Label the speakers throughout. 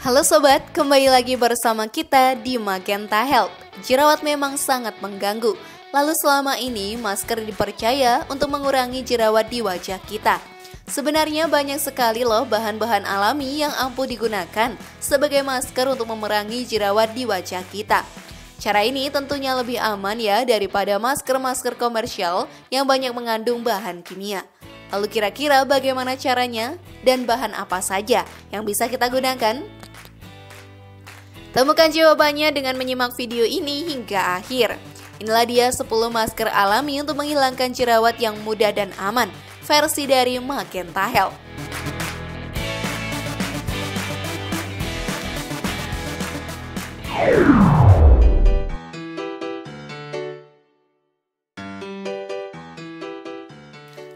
Speaker 1: Halo sobat, kembali lagi bersama kita di Magenta Health. Jerawat memang sangat mengganggu. Lalu selama ini masker dipercaya untuk mengurangi jerawat di wajah kita. Sebenarnya banyak sekali loh bahan-bahan alami yang ampuh digunakan sebagai masker untuk memerangi jerawat di wajah kita. Cara ini tentunya lebih aman ya daripada masker-masker komersial yang banyak mengandung bahan kimia. Lalu kira-kira bagaimana caranya dan bahan apa saja yang bisa kita gunakan? Temukan jawabannya dengan menyimak video ini hingga akhir. Inilah dia 10 masker alami untuk menghilangkan jerawat yang mudah dan aman, versi dari Magenta Health.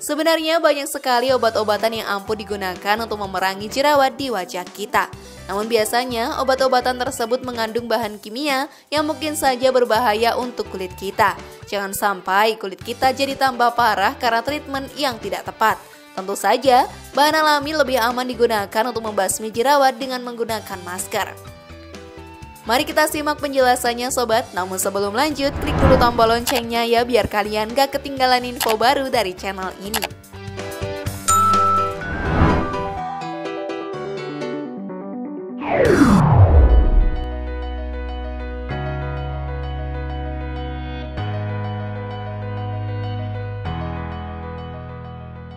Speaker 1: Sebenarnya banyak sekali obat-obatan yang ampuh digunakan untuk memerangi jerawat di wajah kita. Namun biasanya obat-obatan tersebut mengandung bahan kimia yang mungkin saja berbahaya untuk kulit kita. Jangan sampai kulit kita jadi tambah parah karena treatment yang tidak tepat. Tentu saja, bahan alami lebih aman digunakan untuk membasmi jerawat dengan menggunakan masker. Mari kita simak penjelasannya sobat, namun sebelum lanjut, klik dulu tombol loncengnya ya biar kalian gak ketinggalan info baru dari channel ini.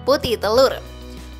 Speaker 1: Putih telur.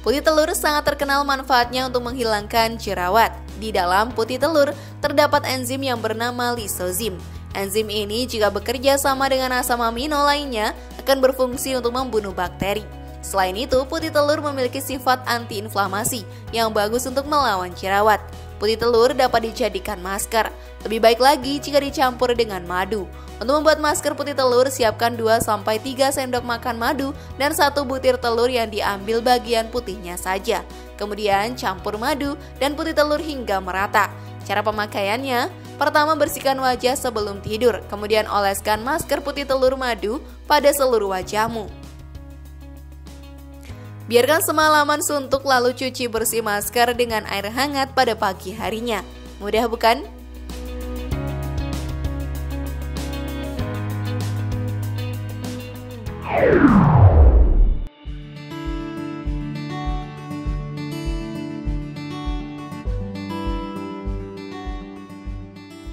Speaker 1: Putih telur sangat terkenal manfaatnya untuk menghilangkan jerawat. Di dalam putih telur terdapat enzim yang bernama lisozim. Enzim ini jika bekerja sama dengan asam amino lainnya akan berfungsi untuk membunuh bakteri. Selain itu, putih telur memiliki sifat antiinflamasi yang bagus untuk melawan jerawat. Putih telur dapat dijadikan masker. Lebih baik lagi jika dicampur dengan madu. Untuk membuat masker putih telur, siapkan 2-3 sendok makan madu dan 1 butir telur yang diambil bagian putihnya saja. Kemudian campur madu dan putih telur hingga merata. Cara pemakaiannya, pertama bersihkan wajah sebelum tidur, kemudian oleskan masker putih telur madu pada seluruh wajahmu. Biarkan semalaman suntuk lalu cuci bersih masker dengan air hangat pada pagi harinya. Mudah bukan?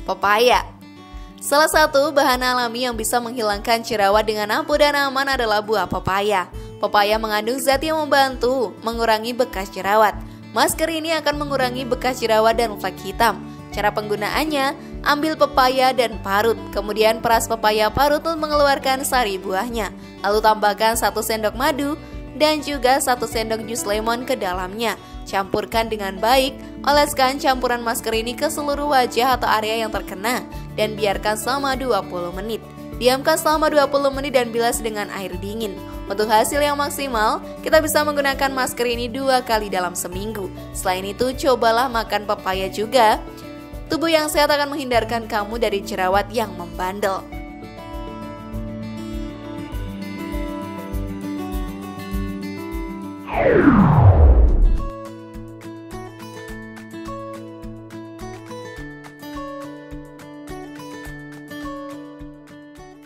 Speaker 1: Pepaya. Salah satu bahan alami yang bisa menghilangkan jerawat dengan ampuh dan aman adalah buah pepaya. Pepaya mengandung zat yang membantu mengurangi bekas jerawat. Masker ini akan mengurangi bekas jerawat dan flek hitam. Cara penggunaannya, ambil pepaya dan parut, kemudian peras pepaya parut untuk mengeluarkan sari buahnya. Lalu tambahkan 1 sendok madu dan juga 1 sendok jus lemon ke dalamnya. Campurkan dengan baik, oleskan campuran masker ini ke seluruh wajah atau area yang terkena dan biarkan selama 20 menit. Diamkan selama 20 menit dan bilas dengan air dingin. Untuk hasil yang maksimal, kita bisa menggunakan masker ini 2 kali dalam seminggu. Selain itu, cobalah makan pepaya juga. Tubuh yang sehat akan menghindarkan kamu dari jerawat yang membandel.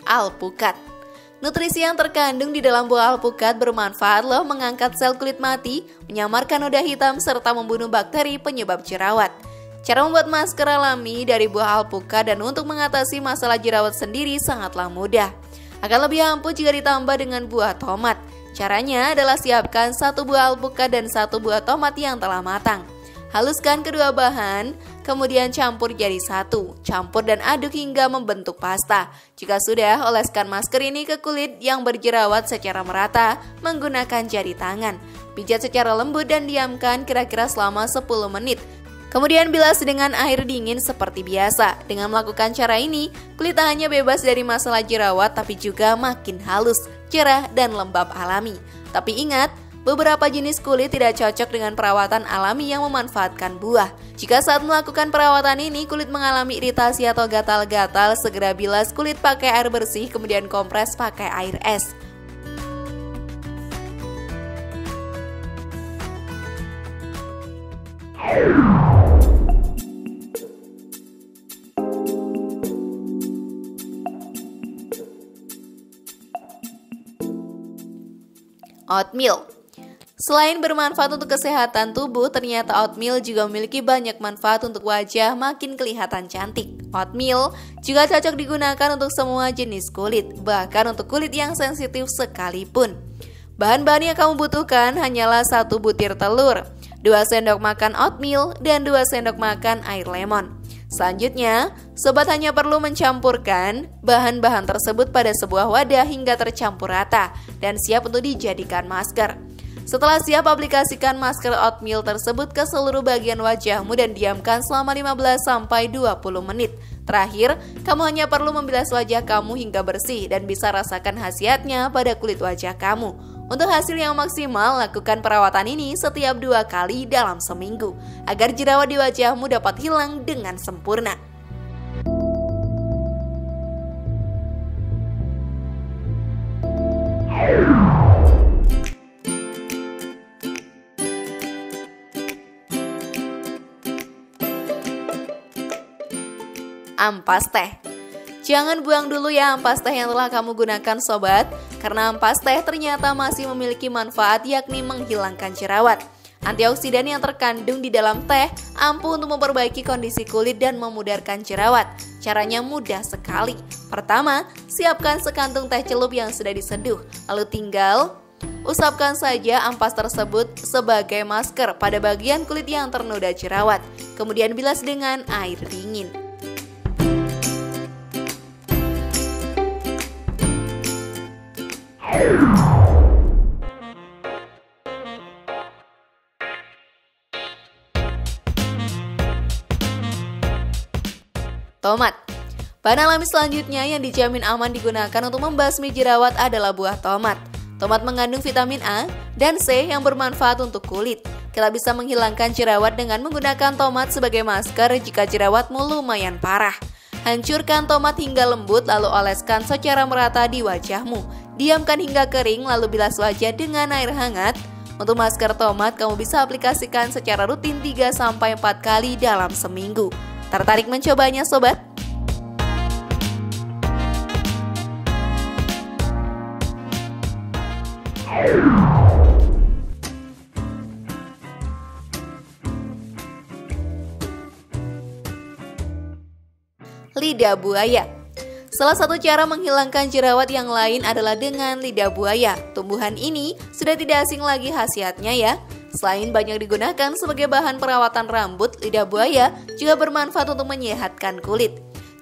Speaker 1: Alpukat. Nutrisi yang terkandung di dalam buah alpukat bermanfaat loh mengangkat sel kulit mati, menyamarkan noda hitam, serta membunuh bakteri penyebab jerawat. Cara membuat masker alami dari buah alpukat dan untuk mengatasi masalah jerawat sendiri sangatlah mudah. Akan lebih ampuh jika ditambah dengan buah tomat. Caranya adalah siapkan 1 buah alpukat dan 1 buah tomat yang telah matang. Haluskan kedua bahan, kemudian campur jadi satu. Campur dan aduk hingga membentuk pasta. Jika sudah, oleskan masker ini ke kulit yang berjerawat secara merata menggunakan jari tangan. Pijat secara lembut dan diamkan kira-kira selama 10 menit. Kemudian bilas dengan air dingin seperti biasa. Dengan melakukan cara ini, kulit tak hanya bebas dari masalah jerawat tapi juga makin halus, cerah, dan lembab alami. Tapi ingat, beberapa jenis kulit tidak cocok dengan perawatan alami yang memanfaatkan buah. Jika saat melakukan perawatan ini kulit mengalami iritasi atau gatal-gatal, segera bilas kulit pakai air bersih kemudian kompres pakai air es. Oatmeal. Selain bermanfaat untuk kesehatan tubuh, ternyata oatmeal juga memiliki banyak manfaat untuk wajah makin kelihatan cantik. Oatmeal juga cocok digunakan untuk semua jenis kulit, bahkan untuk kulit yang sensitif sekalipun. Bahan-bahan yang kamu butuhkan hanyalah 1 butir telur, 2 sendok makan oatmeal, dan 2 sendok makan air lemon. Selanjutnya, sobat hanya perlu mencampurkan bahan-bahan tersebut pada sebuah wadah hingga tercampur rata dan siap untuk dijadikan masker. Setelah siap, aplikasikan masker oatmeal tersebut ke seluruh bagian wajahmu dan diamkan selama 15-20 menit. Terakhir, kamu hanya perlu membilas wajah kamu hingga bersih dan bisa rasakan khasiatnya pada kulit wajah kamu. Untuk hasil yang maksimal, lakukan perawatan ini setiap 2 kali dalam seminggu agar jerawat di wajahmu dapat hilang dengan sempurna. Ampas teh. Jangan buang dulu ya ampas teh yang telah kamu gunakan sobat, karena ampas teh ternyata masih memiliki manfaat yakni menghilangkan jerawat. Antioksidan yang terkandung di dalam teh ampuh untuk memperbaiki kondisi kulit dan memudarkan jerawat. Caranya mudah sekali. Pertama, siapkan sekantung teh celup yang sudah diseduh, lalu tinggal usapkan saja ampas tersebut sebagai masker pada bagian kulit yang ternoda jerawat. Kemudian bilas dengan air dingin. Tomat. Bahan alami selanjutnya yang dijamin aman digunakan untuk membasmi jerawat adalah buah tomat. Tomat mengandung vitamin A dan C yang bermanfaat untuk kulit. Kita bisa menghilangkan jerawat dengan menggunakan tomat sebagai masker jika jerawatmu lumayan parah. Hancurkan tomat hingga lembut lalu oleskan secara merata di wajahmu. Diamkan hingga kering lalu bilas wajah dengan air hangat. Untuk masker tomat kamu bisa aplikasikan secara rutin 3-4 kali dalam seminggu. Tertarik mencobanya sobat? Lidah buaya. Salah satu cara menghilangkan jerawat yang lain adalah dengan lidah buaya. Tumbuhan ini sudah tidak asing lagi khasiatnya ya. Selain banyak digunakan sebagai bahan perawatan rambut, lidah buaya juga bermanfaat untuk menyehatkan kulit.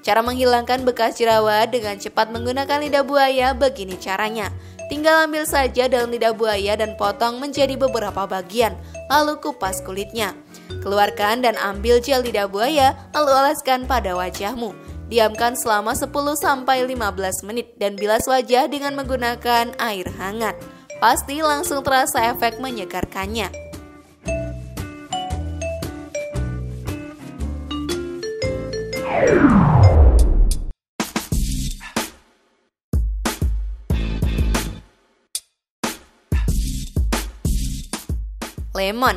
Speaker 1: Cara menghilangkan bekas jerawat dengan cepat menggunakan lidah buaya begini caranya. Tinggal ambil saja daun lidah buaya dan potong menjadi beberapa bagian, lalu kupas kulitnya. Keluarkan dan ambil gel lidah buaya, lalu oleskan pada wajahmu. Diamkan selama 10-15 menit dan bilas wajah dengan menggunakan air hangat. Pasti langsung terasa efek menyegarkannya. Lemon.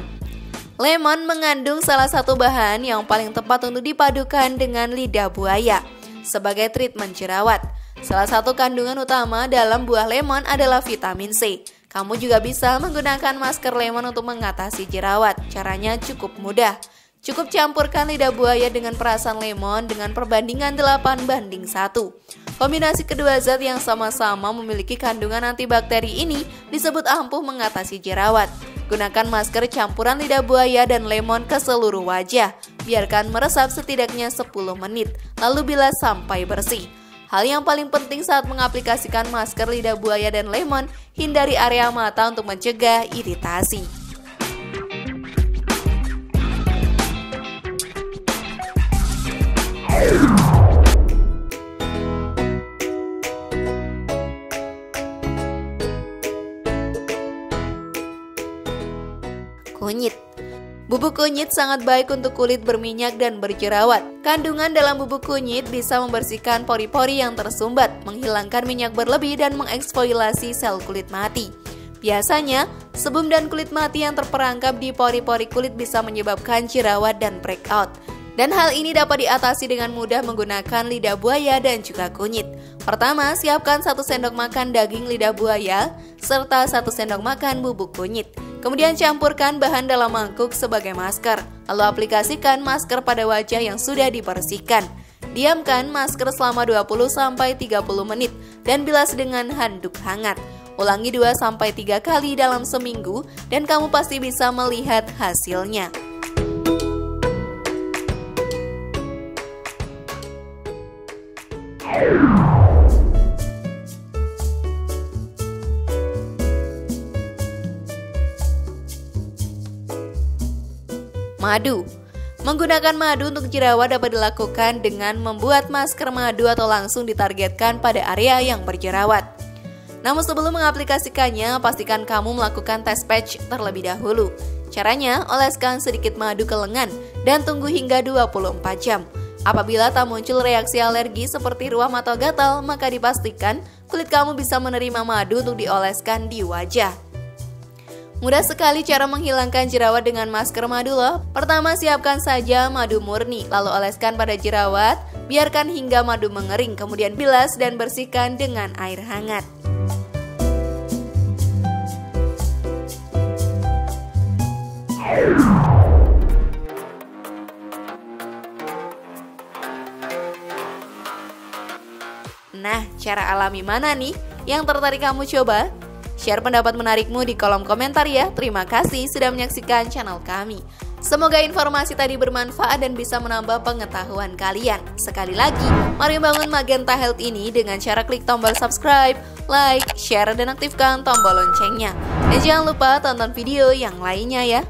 Speaker 1: Lemon mengandung salah satu bahan yang paling tepat untuk dipadukan dengan lidah buaya sebagai treatment jerawat. Salah satu kandungan utama dalam buah lemon adalah vitamin C. Kamu juga bisa menggunakan masker lemon untuk mengatasi jerawat. Caranya cukup mudah. Cukup campurkan lidah buaya dengan perasan lemon dengan perbandingan 8:1. Kombinasi kedua zat yang sama-sama memiliki kandungan antibakteri ini disebut ampuh mengatasi jerawat. Gunakan masker campuran lidah buaya dan lemon ke seluruh wajah. Biarkan meresap setidaknya 10 menit, lalu bilas sampai bersih. Hal yang paling penting saat mengaplikasikan masker lidah buaya dan lemon, hindari area mata untuk mencegah iritasi. Kunyit. Bubuk kunyit sangat baik untuk kulit berminyak dan berjerawat. Kandungan dalam bubuk kunyit bisa membersihkan pori-pori yang tersumbat, menghilangkan minyak berlebih dan mengeksfoliasi sel kulit mati. Biasanya, sebum dan kulit mati yang terperangkap di pori-pori kulit bisa menyebabkan jerawat dan breakout. Dan hal ini dapat diatasi dengan mudah menggunakan lidah buaya dan juga kunyit. Pertama, siapkan 1 sendok makan daging lidah buaya serta 1 sendok makan bubuk kunyit. Kemudian campurkan bahan dalam mangkuk sebagai masker. Lalu aplikasikan masker pada wajah yang sudah dibersihkan. Diamkan masker selama 20-30 menit dan bilas dengan handuk hangat. Ulangi 2-3 kali dalam seminggu dan kamu pasti bisa melihat hasilnya. Madu. Menggunakan madu untuk jerawat dapat dilakukan dengan membuat masker madu atau langsung ditargetkan pada area yang berjerawat. Namun sebelum mengaplikasikannya, pastikan kamu melakukan tes patch terlebih dahulu. Caranya, oleskan sedikit madu ke lengan dan tunggu hingga 24 jam. Apabila tak muncul reaksi alergi seperti ruam atau gatal, maka dipastikan kulit kamu bisa menerima madu untuk dioleskan di wajah. Mudah sekali cara menghilangkan jerawat dengan masker madu loh. Pertama, siapkan saja madu murni, lalu oleskan pada jerawat, biarkan hingga madu mengering, kemudian bilas dan bersihkan dengan air hangat. Nah, cara alami mana nih yang tertarik kamu coba? Share pendapat menarikmu di kolom komentar ya. Terima kasih sudah menyaksikan channel kami. Semoga informasi tadi bermanfaat dan bisa menambah pengetahuan kalian. Sekali lagi, mari bangun Magenta Health ini dengan cara klik tombol subscribe, like, share, dan aktifkan tombol loncengnya. Dan jangan lupa tonton video yang lainnya ya.